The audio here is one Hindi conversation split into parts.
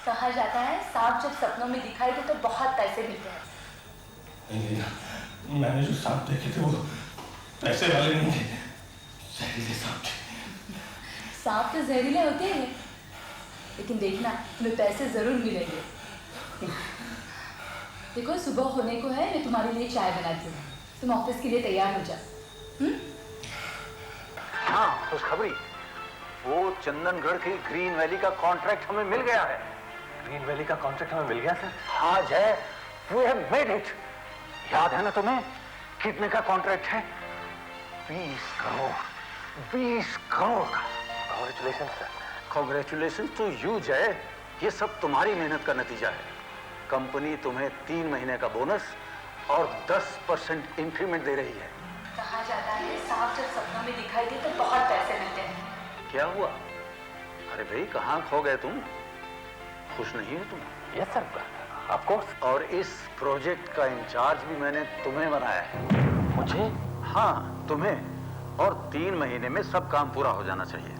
कहा जाता है सांप जब सपनों में दिखाई दे तो बहुत पैसे मिलते हैं। नहीं, मैंने जो सांप देखे थे वो पैसे वाले नहीं थे, जहरीले सांप थे। सांप तो जहरीले होते हैं, लेकिन देखना तुम्हें पैसे जरूर मिलेंगे। देखो सुबह होने को है, मैं तुम्हारे लिए चाय बनाती हूँ, तुम ऑफिस के लिए तैयार हो जाओ। हाँ, खुशखबरी, वो चंदनगढ़ की ग्रीन वैली का कॉन्ट्रैक्ट हमें मिल गया है। ग्रीन वैली का कॉन्ट्रैक्ट हमें मिल गया सर? हाँ जय, वी हैव मेड इट। याद है ना तुम्हें कितने का कॉन्ट्रैक्ट है? 20 करोड़, 20 करोड़ का। Congratulation sir. Congratulation to you Jai, ये सब तुम्हारी मेहनत का नतीजा है। कंपनी तुम्हें 3 महीने का बोनस और 10% इंक्रीमेंट दे रही है। कहा जाता है सांप जब सपनों में दिखाई दे तो बहुत पैसे मिलते हैं। क्या हुआ? अरे भाई कहाँ खो गए तुम? खुश नहीं हो तुम? Yes sir, of course. और इस प्रोजेक्ट का इंचार्ज भी मैंने तुम्हें बनाया है। मुझे? हाँ तुम्हें, और 3 महीने में सब काम पूरा हो जाना चाहिए।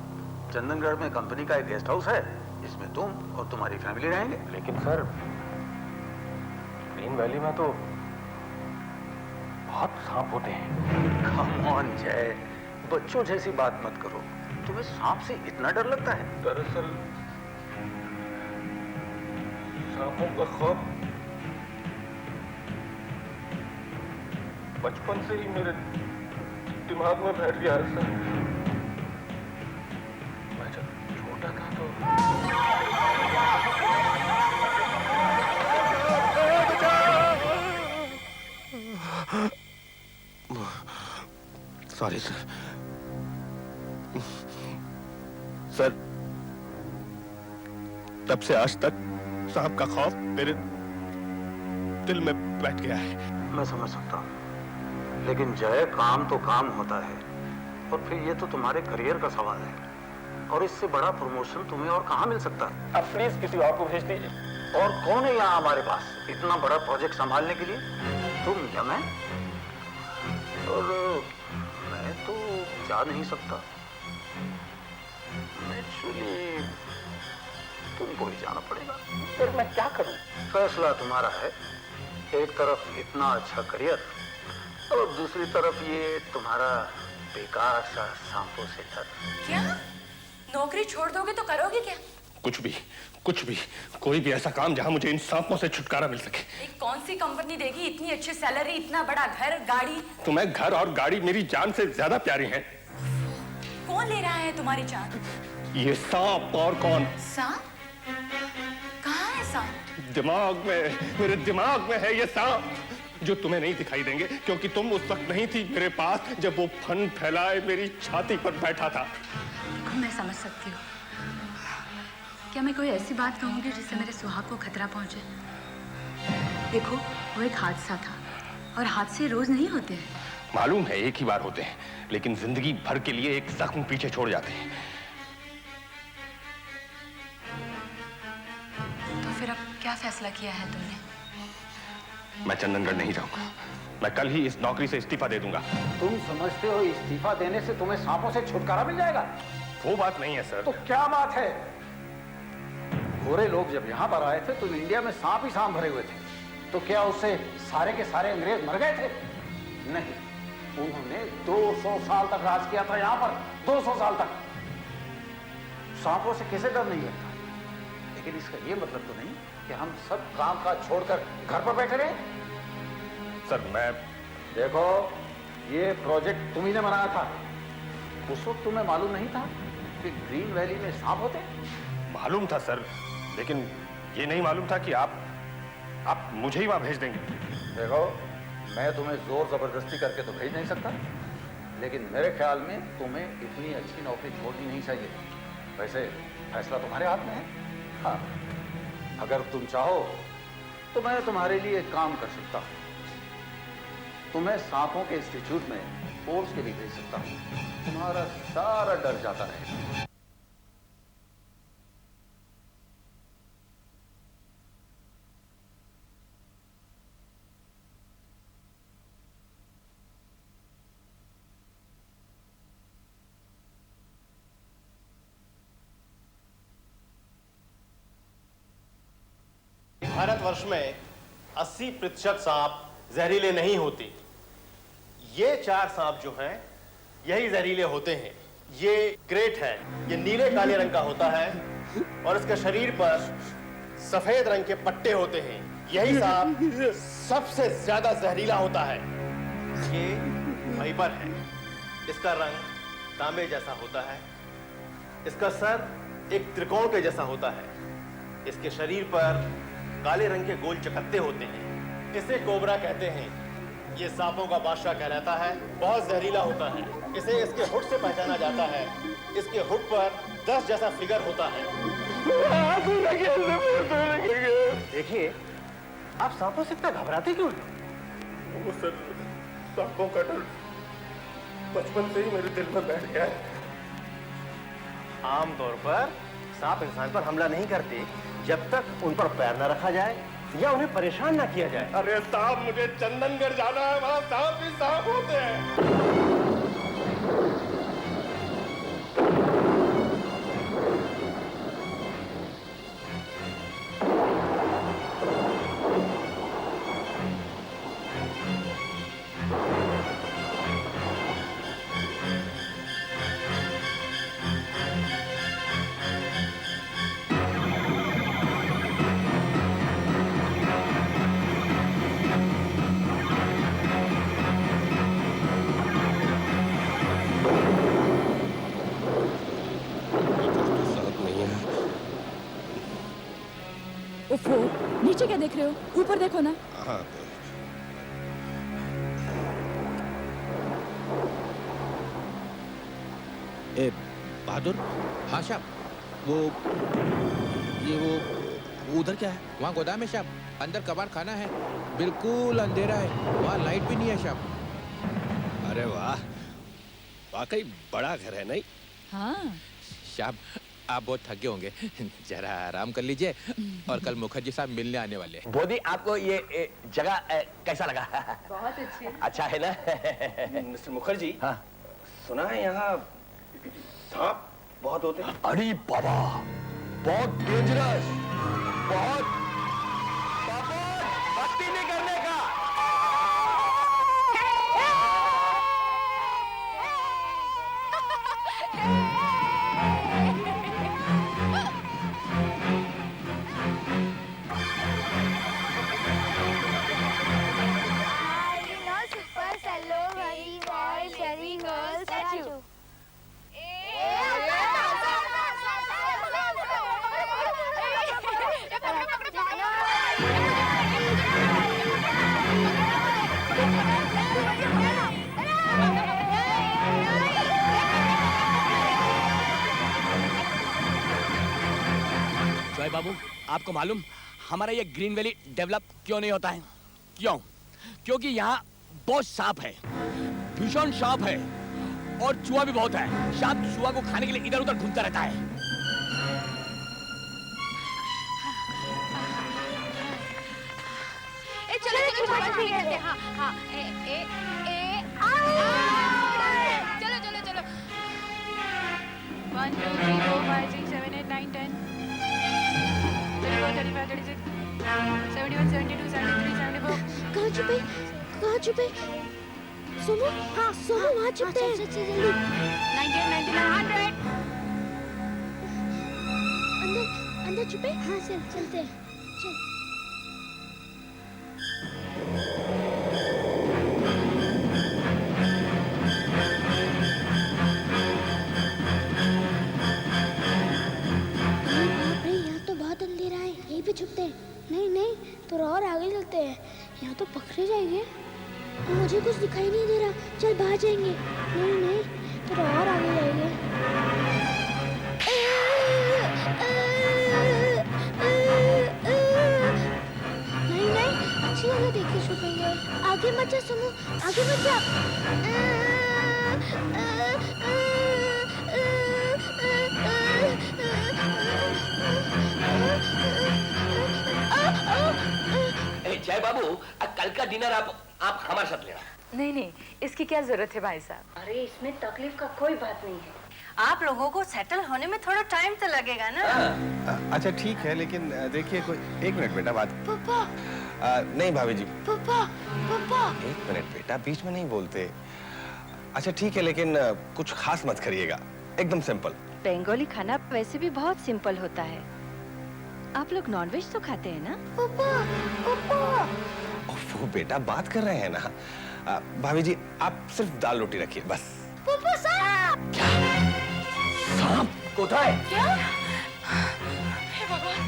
चंदनगढ़ में कंपनी का एक गेस्ट हाउस है, इसमें तुम और तुम्हारी फैमिली रहेंगे। लेकिन सर ग्रीन वैली में तो बहुत सांप होते हैं। कम ऑन जय, बच्चों जैसी बात मत करो। तुम्हें सांप से इतना डर लगता है? दरअसल सांपों का खौफ बचपन से ही मेरे दिमाग में बैठ गया है सर। मैं जब छोटा था तो सॉरी सर। सर तब से आज तक सांप का खौफ मेरे दिल में बैठ गया है। मैं समझ सकता हूँ, लेकिन जय काम तो काम होता है, और फिर ये तो तुम्हारे करियर का सवाल है, और इससे बड़ा प्रमोशन तुम्हें और कहाँ मिल सकता है? अब प्लीज किसी और को भेज दीजिए। और कौन है यहाँ हमारे पास इतना बड़ा प्रोजेक्ट संभालने के लिए? तुम या मैं? और मैं तो जा नहीं सकता। एक्चुअली तुमको ही जाना पड़ेगा। फिर मैं क्या करूं? फैसला तुम्हारा है। एक तरफ इतना अच्छा करियर, और दूसरी तरफ ये तुम्हारा बेकार सा सांपों से डर। क्या नौकरी छोड़ दोगे तो करोगे क्या? कुछ भी, कुछ भी, कोई भी ऐसा काम जहां मुझे इन सांपों से छुटकारा मिल सके। एक कौन सी कंपनी देगी इतनी अच्छी सैलरी, इतना बड़ा घर गाड़ी? तुम्हें घर और गाड़ी मेरी जान से ज्यादा प्यारी हैं। कौन ले रहा है तुम्हारी जान? ये सांप और कौन? सांप? कहाँ है सांप? दिमाग में, मेरे दिमाग में है ये सांप, जो तुम्हें नहीं दिखाई देंगे क्योंकि तुम उस वक्त नहीं थी मेरे पास जब वो फन फैलाए मेरी छाती पर बैठा था। मैं समझ सकती हूँ। क्या मैं कोई ऐसी बात कहूँगी जिससे मेरे सुहाग को खतरा पहुँचे? देखो वो एक हादसा था, और हादसे रोज नहीं होते हैं। मालूम है एक ही बार होते हैं, लेकिन जिंदगी भर के लिए एक जख्म पीछे छोड़ जाते हैं। तो फिर अब क्या फैसला किया है तुमने? मैं चंदनगढ़ नहीं जाऊंगा। मैं कल ही इस नौकरी से इस्तीफा दे दूंगा। तुम समझते हो इस्तीफा देने से तुम्हें सांपों से छुटकारा मिल जाएगा? वो बात नहीं है सर। तो क्या बात है? गोरे लोग जब यहाँ पर आए थे तो इंडिया में सांप ही सांप भरे हुए थे, तो क्या उससे सारे के सारे अंग्रेज मर गए थे? नहीं, उन्होंने 200 साल तक राज किया था यहां पर, 200 साल तक। सांपों से किसे डर नहीं लगता, लेकिन इसका ये मतलब तो नहीं कि हम सब काम काज छोड़कर घर पर बैठे रहे। सर मैं देखो, ये प्रोजेक्ट तुम्ही ने बनाया था। उस वक्त तुम्हें मालूम नहीं था कि ग्रीन वैली में सांप होते? मालूम था सर, लेकिन ये नहीं मालूम था कि आप मुझे ही वहां भेज देंगे। देखो, मैं तुम्हें जोर जबरदस्ती करके तो भेज नहीं सकता, लेकिन मेरे ख्याल में तुम्हें इतनी अच्छी नौकरी छोड़नी नहीं चाहिए। वैसे फैसला तुम्हारे हाथ में है। हाँ, अगर तुम चाहो तो मैं तुम्हारे लिए एक काम कर सकता हूं। तुम्हें सांपों के इंस्टीट्यूट में कोर्स के लिए भेज सकता हूं। तुम्हारा सारा डर जाता रहेगा। भारतवर्ष में 80% सांप जहरीले नहीं होते। ये 4 सांप जो हैं यही जहरीले होते हैं। ये ग्रेट है, ये नीले काले रंग का होता है और इसके शरीर पर सफेद रंग के पट्टे होते हैं। यही सांप सबसे ज्यादा जहरीला होता है। ये वाइपर है, इसका रंग तांबे जैसा होता है। इसका सर एक त्रिकोण के जैसा होता है। इसके शरीर पर काले रंग के गोल चकत्ते होते हैं। इसे कोबरा कहते हैं। ये सांपों का बादशाह कहलाता है। बहुत जहरीला होता है। इसे इसके हुड से पहचाना जाता है। इसके हुड पर 10 जैसा फिगर होता है। देखिए, आप सांपों से इतना घबराते क्यों हैं? वो सर, सांपों का डर बचपन से ही मेरे दिल में बैठ गया है। आमतौर पर सांप इंसान पर हमला नहीं करते जब तक उन पर पैर न रखा जाए या उन्हें परेशान ना किया जाए। अरे साहब, मुझे चंदनगढ़ जाना है, वहां सांप ही सांप होते हैं। ओफो, नीचे क्या देख रहे हो? ऊपर देखो ना। हाँ, ए बहादुर। हाँ साहब, वो उधर क्या है? वहाँ गोदाम है साहब, अंदर कबाड़ खाना है, बिल्कुल अंधेरा है, वहाँ लाइट भी नहीं है साहब। अरे वाह, वाकई बड़ा घर है नहीं? हाँ साहब, आप बहुत थके होंगे, जरा आराम कर लीजिए और कल मुखर्जी साहब मिलने आने वाले हैं। बोधी, आपको ये जगह कैसा लगा? बहुत अच्छी है। अच्छा है ना? मिस्टर मुखर्जी, हाँ। सुना है यहाँ सांप बहुत होते हैं। अरे बाबा, बहुत डेंजरस, बहुत मस्ती नहीं करने का। Super Cello Very Boy Serving Girl Statue. Joy Babu, आपको मालूम हमारा ये ग्रीन वैली डेवलप क्यों नहीं होता है? क्यों? क्योंकि यहाँ बहुत सांप है, भीषण सांप है और चूहा भी बहुत है। सांप चूहा को खाने के लिए इधर उधर घूमता रहता है। चलो हाँ हाँ चलो चलो चलो 1 2 3 4 5 6 7 8 9 10 34 35 36 71 72 73 74 कहाँ छुपे सोमू, हाँ सोमू वहाँ छुपते हैं। जल्दी 99, 100। अंदर अंदर छुपे। हाँ चलते हैं। चल। यहाँ तो बहुत अंधेरा है, यहीं पे छुपते हैं। नहीं थोड़ा और आगे चलते हैं, यहाँ तो पकड़े जाएंगे। मुझे कुछ दिखाई नहीं दे रहा, चल बाहर जाएंगे। नहीं थोड़ा और आगे जाएंगे। नहीं अच्छी जगह देख के छुपेंगे। आगे मत जा सोनू, आगे मत जा। जय बाबू, कल का डिनर आप हमारे साथ लेना। नहीं, इसकी क्या जरूरत है भाई साहब? अरे इसमें तकलीफ का कोई बात नहीं है। आप लोगों को सेटल होने में थोड़ा टाइम तो लगेगा ना। अच्छा ठीक है, लेकिन देखिए कोई 1 मिनट बेटा बात। पापा। नहीं भाभी जी। पापा 1 मिनट बेटा, बीच में नहीं बोलते। अच्छा ठीक है, लेकिन कुछ खास मत करिएगा, एकदम सिंपल। बंगाली खाना वैसे भी बहुत सिंपल होता है। आप लोग नॉनवेज तो खाते हैं ना? पापा वो बेटा बात कर रहे हैं ना। भाभी जी आप सिर्फ दाल रोटी रखिए बस। पापा सांप। सांप कोথায়? क्या?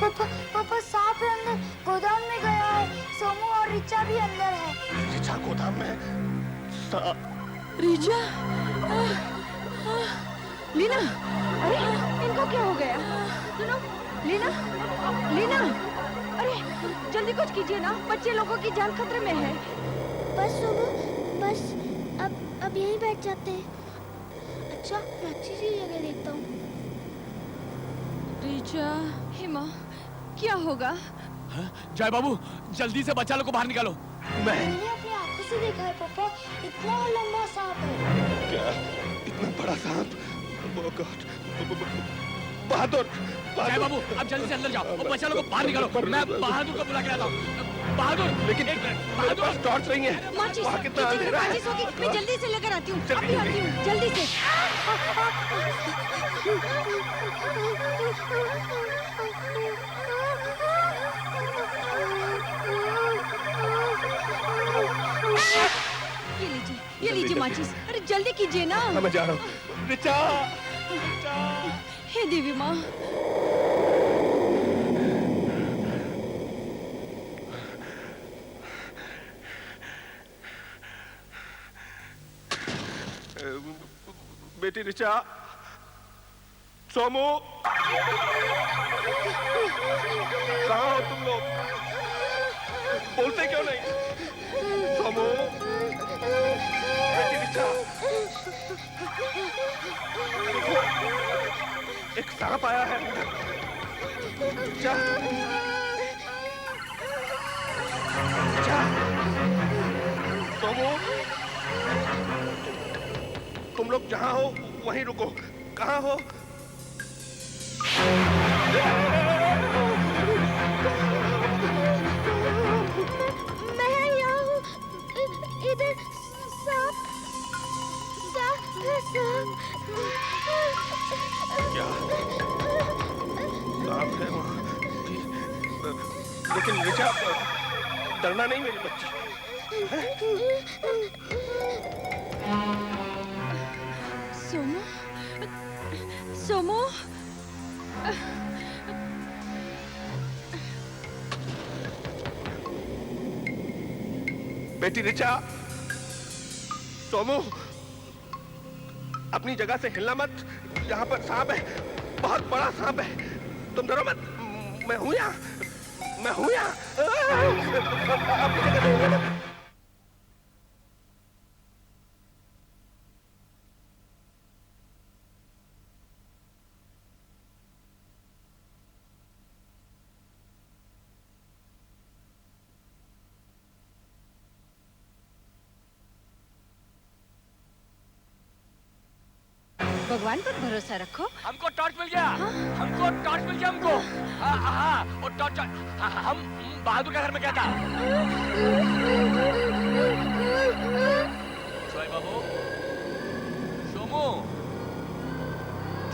पापा सांप है अंदर, गोदाम में गया है। सोमू और रिचा भी अंदर है। रिचा गोदाम में? रिचा, लीना, अरे इनको क्या हो गया? सुनो, लीना, अरे जल्दी कुछ कीजिए ना, बच्चे लोगों की जान खतरे में है। बस सोमू, बस अब यहीं बैठ जाते हैं। अच्छा मैं अच्छी सी जगह देखता हूँ। रिचा, हिमा, क्या होगा? जय बाबू, जल्दी से बच्चा लोग को बाहर निकालो। मैंने अपनी आंखों से देखा है पापा, इतना लंबा सांप है। क्या? इतना बड़ा सांप? Oh God! बहादुर! जय बाबू, अब जल्दी से अंदर जाओ और बच्चा लोग को बाहर निकालो। मैं बहादुर को बुला के लाता हूँ। बहादुर, लेकिन बहादुर टॉर्च नहीं है। माचिस, वहाँ कितना अंधेरा है। माचिस होगी, मैं जल्दी से लेकर आती हूँ। जल्दी, अभी आती हूँ, जल्दी से। ये लीजिए माचिस। अरे जल्दी कीजिए ना। मैं जा रहा हूँ। रिचा! हे देवी माँ। बेटी रिचा, सोमू, कहाँ हो तुम लोग? बोलते क्यों नहीं? सोमू, बेटी रिचा, एक सांप आया है। रिचा, सोमू, तुम लोग जहाँ हो वहीं रुको। कहाँ हो? मैं यहाँ हूँ। इधर सांप क्या? सांप है वहाँ? लेकिन रिचा, डरना नहीं मेरी बच्ची। सोमू, बेटी रिचा, सोमू, अपनी जगह से हिलना मत। यहाँ पर सांप है, बहुत बड़ा सांप है। तुम डरो मत, मैं हूँ यहाँ, मैं हूँ यहाँ। अपनी जगह से हिलना मत। भगवान पर भरोसा रखो। हमको टॉर्च मिल गया। हमको टॉर्च मिल गया हमको। हाँ, वो टॉर्च हम बहादुर के घर में क्या था? बाबू, सोमू,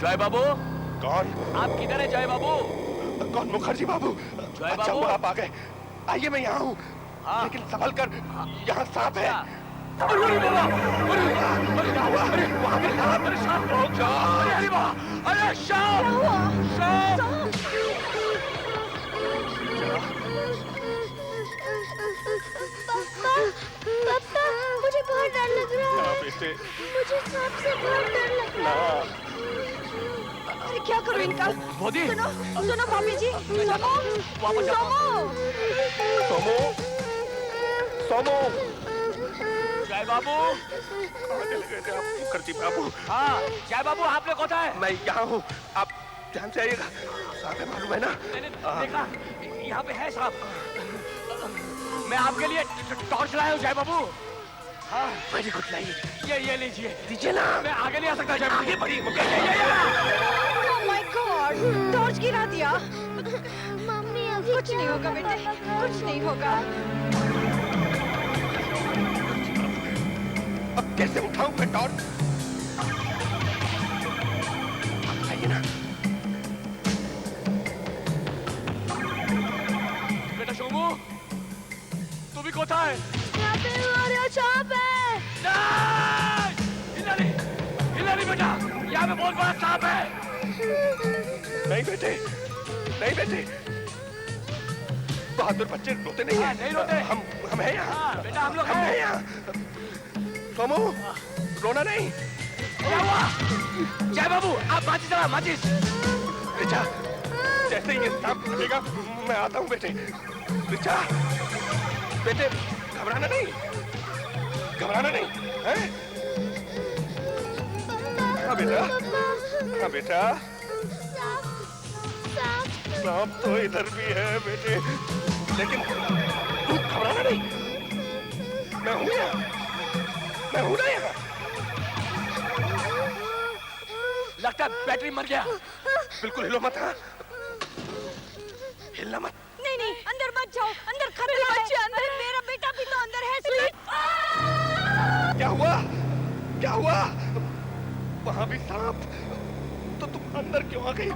जय बाबू। कौन? आप किधर है जय बाबू? कौन? मुखर्जी बाबू। जय अच्छा बाबू। हुआ आप आ गए। आइए मैं यहाँ हूँ। हाँ। लेकिन संभल कर, यहाँ सांप है। अरे बाबा, अरे क्या हुआ? अरे वहाँ पे सांप। अरे सांप! अरे बाबा, अरे सांप! सांप! पापा, मुझे बहुत डर लग रहा है। बेटे। मुझे सांप से बहुत डर लग रहा है। अरे क्या करूं इनका? मोदी! सुनो, सुनो भाभी जी। सोमो, वापस जाओ। सोमो। सोमो। जय बाबू। कहाँ चले गए थे आप मुखर्जी बाबू? हाँ, जय बाबू आपने कहा है? मैं यहाँ हूँ, आप ध्यान से आइएगा। सांप है, मालूम है ना? मैंने देखा, यहाँ पे है सांप। मैं आपके लिए टॉर्च लाया हूँ जय बाबू। हाँ, मेरी कुछ लाइए। ये लीजिए। दीजिए ना। मैं आगे नहीं आ सकता जय बाबू। आगे बढ़िए। ये। Oh my God! टॉर्च गिरा दिया। मम्मी अभी कुछ नहीं होगा बेटे, कुछ नहीं होगा। अब कैसे उठाऊं मैं टॉर्च? आइए ना। बेटा सोमू, तू भी कोथा है? यहाँ पे हमारा सांप है। नहीं! हिला नहीं बेटा, यहाँ पे बहुत बड़ा सांप है। नहीं बेटे, नहीं बेटे। बहादुर बच्चे रोते नहीं हैं। नहीं रोते। हम हैं यहाँ। हाँ, बेटा हम लोग हम हैं यहाँ। सोमू, रोना नहीं। क्या हुआ? जय बाबू, आप माचिस चला, माचिस। रिचा, जैसे ये सांप फटेगा, मैं आता हूँ बेटे। रिचा, बेटे, घबराना नहीं, घबराना नहीं, हैं? हाँ बेटा, हाँ बेटा। सांप तो इधर भी है बेटे, लेकिन तू घबराना नहीं। मैं हूँ यहाँ, मैं हूँ ना यहाँ। लगता है बैटरी मर गया। बिल्कुल हिलो मत, हाँ? हिलना मत। नहीं नहीं, अंदर मत जाओ, अंदर खतरा है। अंदर मेरा बेटा भी तो अंदर है। स्वीट। क्या हुआ? क्या हुआ? वहाँ भी सांप। तो तुम अंदर क्यों आ गई?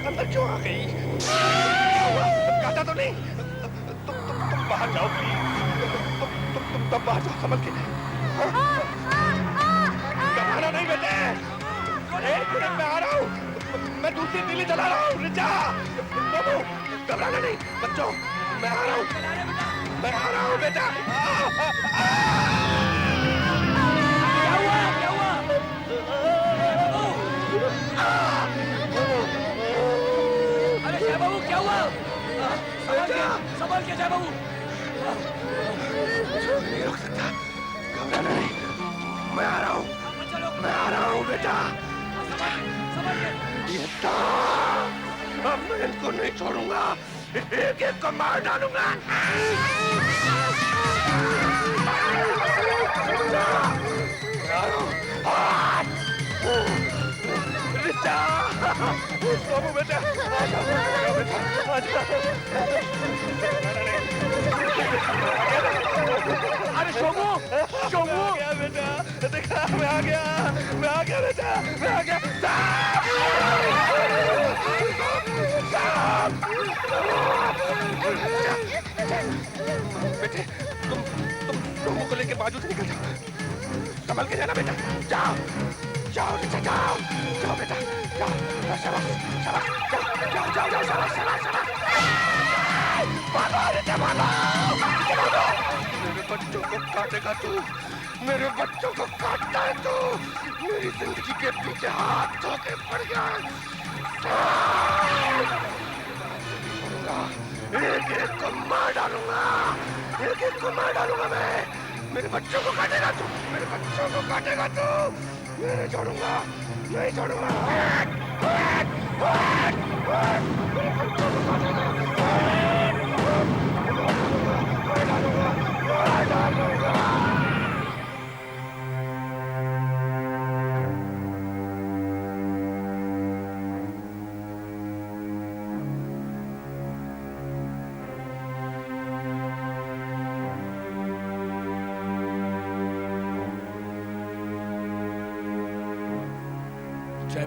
अंदर क्यों आ गई? क्या हुआ? काटा तो नहीं? तुम बाहर जाओ प्लीज। तुम बाहर जाओ, संभल के। घबराना नहीं बेटे। एक मिनट में आ रहा हूँ। मैं दूसरी तीली चला रहा हूँ। रिचा, घबराना नहीं बच्चों, मैं आ रहा हूँ, मैं आ रहा हूँ बेटा। क्या हुआ? क्या हुआ? अरे जय बाबू क्या हुआ? संभाल के जय बाबू। नहीं रोक सकता, घबराना नहीं, मैं आ रहा हूँ, मैं आ रहा हूँ बेटा। ये सांप, अब मैं इनको नहीं छोड़ूंगा, एक एक को मार डालूंगा। रिचा, सोमू बेटा, आ जाओ बेटा, आ जाओ। अरे सोमू, सोमू क्या बेटा? देखा, मैं आ गया बेटा, मैं आ गया। बेटे, तुम सोमू को लेकर बाजू से निकल जाओ, संभल के जाना बेटा। जाओ जाओ बेटा, जाओ जाओ बेटा, जाओ। शाबाश शाबाश, जाओ जाओ जाओ जाओ, शाबाश शाबाश शाबाश। भागो बेटा, भागो। मेरे बच्चों को काटेगा तू, मेरे बच्चों को काटता है तू। मेरी जिंदगी के पीछे हाथ धो के पड़ गया। एक एक को मार डालूंगा, एक एक को मार डालूंगा मैं। मेरे बच्चों को काटेगा तू, मेरे बच्चों को काटेगा तू। नहीं छोड़ूंगा, नहीं छोड़ूंगा। मेरे बच्चों को काटेगा, मार डालूंगा, मार डालूंगा।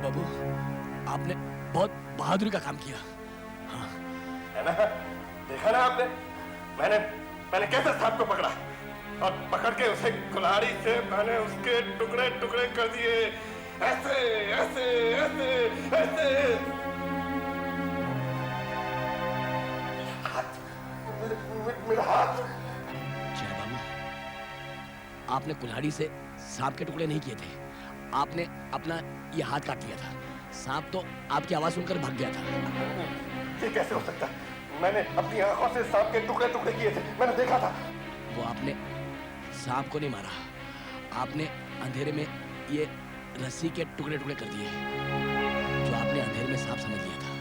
बाबू, आपने बहुत बहादुरी का काम किया। है ना? देखा ना आपने? मैंने कैसे सांप को पकड़ा और पकड़ के उसे कुल्हाड़ी से मैंने उसके टुकड़े टुकड़े कर दिए, ऐसे ऐसे ऐसे ऐसे। मेरा हाथ। जय बाबू, आपने कुल्हाड़ी से सांप के टुकड़े नहीं किए थे, आपने अपना ये हाथ काट लिया था। सांप तो आपकी आवाज सुनकर भाग गया था। ये कैसे हो सकता? मैंने अपनी आंखों से सांप के टुकड़े टुकड़े किए थे, मैंने देखा था। वो आपने सांप को नहीं मारा, आपने अंधेरे में ये रस्सी के टुकड़े टुकड़े कर दिए, जो आपने अंधेरे में सांप समझ लिया था।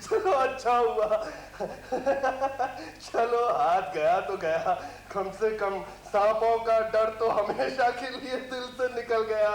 चलो अच्छा हुआ। चलो हाथ गया तो गया, कम से कम सांपों का डर तो हमेशा के लिए दिल से निकल गया।